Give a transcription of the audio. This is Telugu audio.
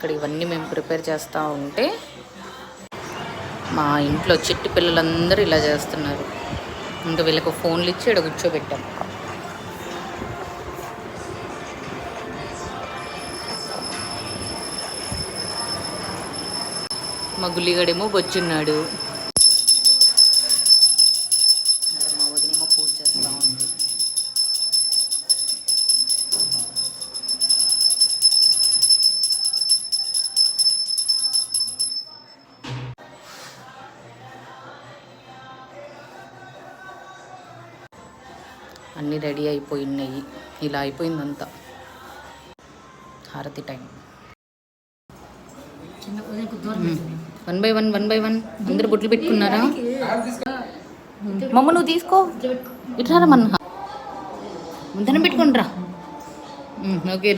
ఇక్కడ ఇవన్నీ మేము ప్రిపేర్ చేస్తూ ఉంటే మా ఇంట్లో చిట్టి పిల్లలందరూ ఇలా చేస్తున్నారు. ఇంకా వీళ్ళకు ఫోన్లు ఇచ్చి ఇక్కడ కూర్చోబెట్టాం. మా గుల్లిగడేమో బొచ్చున్నాడు. మా వదినేమో పూజ చేస్తూ ఉంది. అన్నీ రెడీ అయిపోయినాయి. ఇలా అయిపోయిందంతా. హారతి టైం. 1 by 1 అందరు బొట్లు పెట్టుకున్నారా? మమ్మ నువ్వు తీసుకో. ఇట్లా మన ముందర పెట్టుకుంటారా? ఓకే.